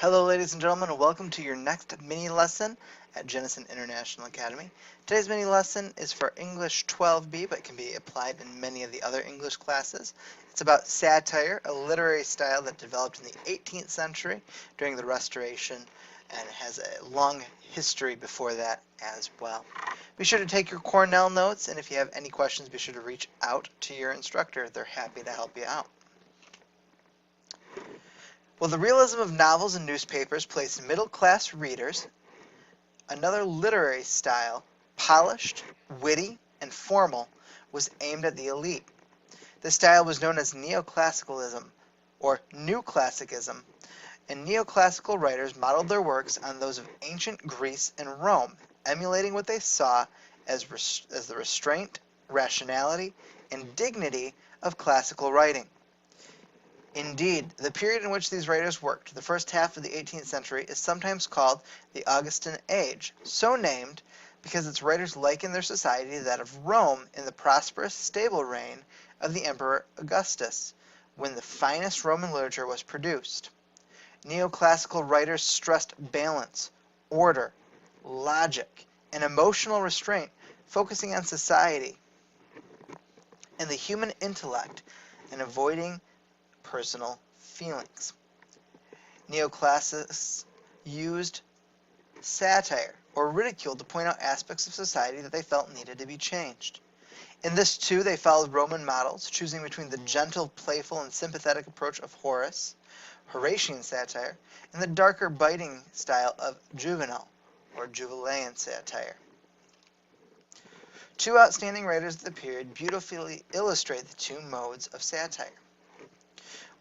Hello ladies and gentlemen, and welcome to your next mini lesson at Jenison International Academy. Today's mini lesson is for English 12B, but can be applied in many of the other English classes. It's about satire, a literary style that developed in the 18th century during the Restoration and has a long history before that as well. Be sure to take your Cornell notes, and if you have any questions, be sure to reach out to your instructor. They're happy to help you out. Well, the realism of novels and newspapers placed middle-class readers, another literary style, polished, witty, and formal, was aimed at the elite. This style was known as neoclassicism, or new classicism, and neoclassical writers modeled their works on those of ancient Greece and Rome, emulating what they saw as the restraint, rationality, and dignity of classical writing. Indeed, the period in which these writers worked, the first half of the 18th century, is sometimes called the Augustan Age, so named because its writers liken their society to that of Rome in the prosperous, stable reign of the Emperor Augustus, when the finest Roman literature was produced. Neoclassical writers stressed balance, order, logic, and emotional restraint, focusing on society and the human intellect and avoiding personal feelings. Neoclassicists used satire or ridicule to point out aspects of society that they felt needed to be changed. In this too, they followed Roman models, choosing between the gentle, playful, and sympathetic approach of Horace, Horatian satire, and the darker, biting style of Juvenal, or Juvenalian satire. Two outstanding writers of the period beautifully illustrate the two modes of satire.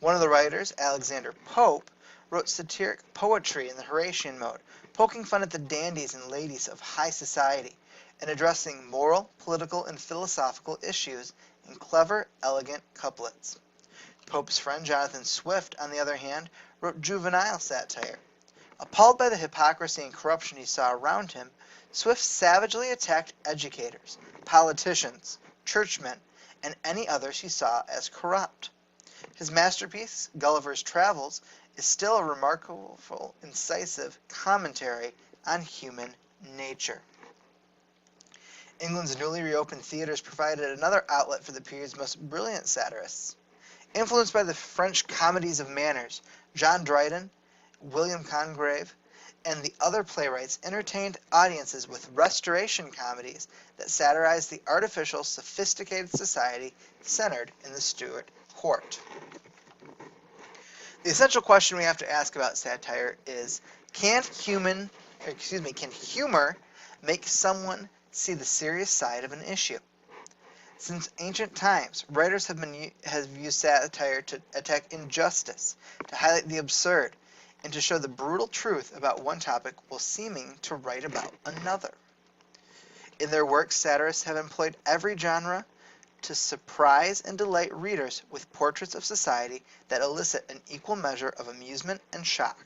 One of the writers, Alexander Pope, wrote satiric poetry in the Horatian mode, poking fun at the dandies and ladies of high society, and addressing moral, political, and philosophical issues in clever, elegant couplets. Pope's friend Jonathan Swift, on the other hand, wrote juvenile satire. Appalled by the hypocrisy and corruption he saw around him, Swift savagely attacked educators, politicians, churchmen, and any others he saw as corrupt. His masterpiece, Gulliver's Travels, is still a remarkable, incisive commentary on human nature. England's newly reopened theaters provided another outlet for the period's most brilliant satirists. Influenced by the French comedies of manners, John Dryden, William Congreve, and the other playwrights entertained audiences with Restoration comedies that satirized the artificial, sophisticated society centered in the Stuart court. The essential question we have to ask about satire is, can humor make someone see the serious side of an issue? Since ancient times, writers have used satire to attack injustice, to highlight the absurd, and to show the brutal truth about one topic while seeming to write about another. In their works, satirists have employed every genre to surprise and delight readers with portraits of society that elicit an equal measure of amusement and shock.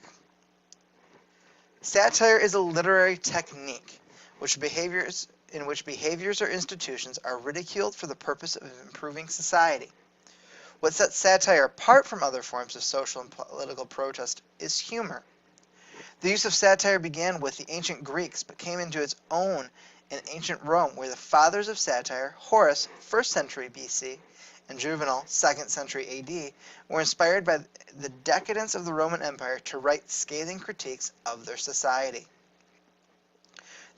Satire is a literary technique in which behaviors or institutions are ridiculed for the purpose of improving society. What sets satire apart from other forms of social and political protest is humor. The use of satire began with the ancient Greeks, but came into its own in ancient Rome, where the fathers of satire, Horace, 1st century BC, and Juvenal, 2nd century AD, were inspired by the decadence of the Roman Empire to write scathing critiques of their society.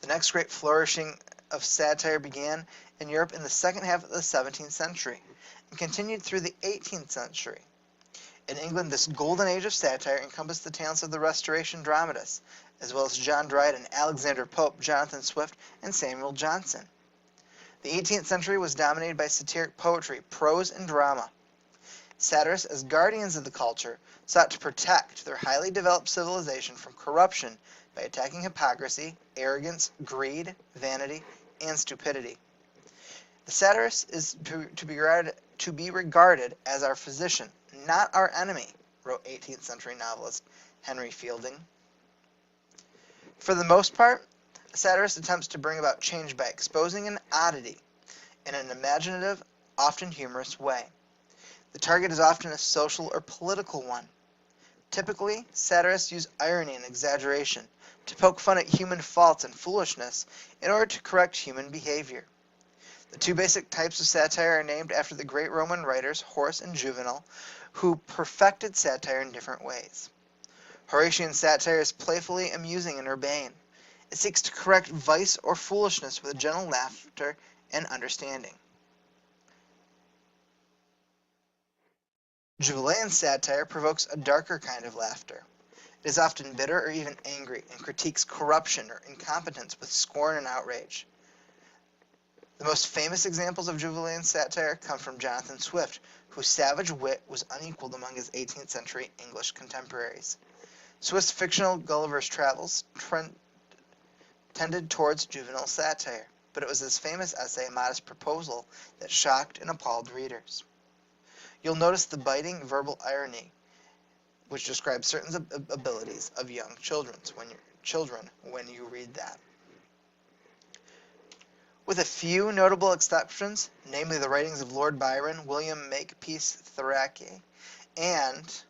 The next great flourishing of satire began in Europe in the second half of the 17th century, and continued through the 18th century. In England, this golden age of satire encompassed the talents of the Restoration dramatists, as well as John Dryden, Alexander Pope, Jonathan Swift, and Samuel Johnson. The 18th century was dominated by satiric poetry, prose, and drama. Satirists, as guardians of the culture, sought to protect their highly developed civilization from corruption by attacking hypocrisy, arrogance, greed, vanity, and stupidity. The satirist is to be regarded as our physician, not our enemy, wrote 18th century novelist Henry Fielding. For the most part, a satirist attempts to bring about change by exposing an oddity in an imaginative, often humorous way. The target is often a social or political one. Typically, satirists use irony and exaggeration to poke fun at human faults and foolishness in order to correct human behavior. The two basic types of satire are named after the great Roman writers Horace and Juvenal, who perfected satire in different ways. Horatian satire is playfully amusing and urbane. It seeks to correct vice or foolishness with a gentle laughter and understanding. Juvenalian satire provokes a darker kind of laughter. It is often bitter or even angry and critiques corruption or incompetence with scorn and outrage. The most famous examples of Juvenalian satire come from Jonathan Swift, whose savage wit was unequaled among his 18th century English contemporaries. Swift's fictional Gulliver's Travels tended towards juvenile satire, but it was his famous essay Modest Proposal that shocked and appalled readers. You'll notice the biting verbal irony, which describes certain abilities of young children when you read that. With a few notable exceptions, namely the writings of Lord Byron, William Makepeace Thackeray, and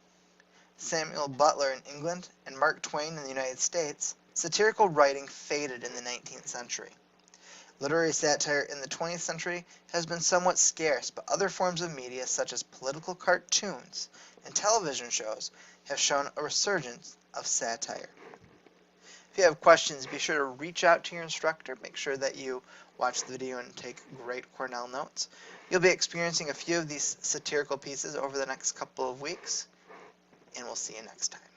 Samuel Butler in England, and Mark Twain in the United States, satirical writing faded in the 19th century. Literary satire in the 20th century has been somewhat scarce, but other forms of media such as political cartoons and television shows have shown a resurgence of satire. If you have questions, be sure to reach out to your instructor. Make sure that you watch the video and take great Cornell notes. You'll be experiencing a few of these satirical pieces over the next couple of weeks, and we'll see you next time.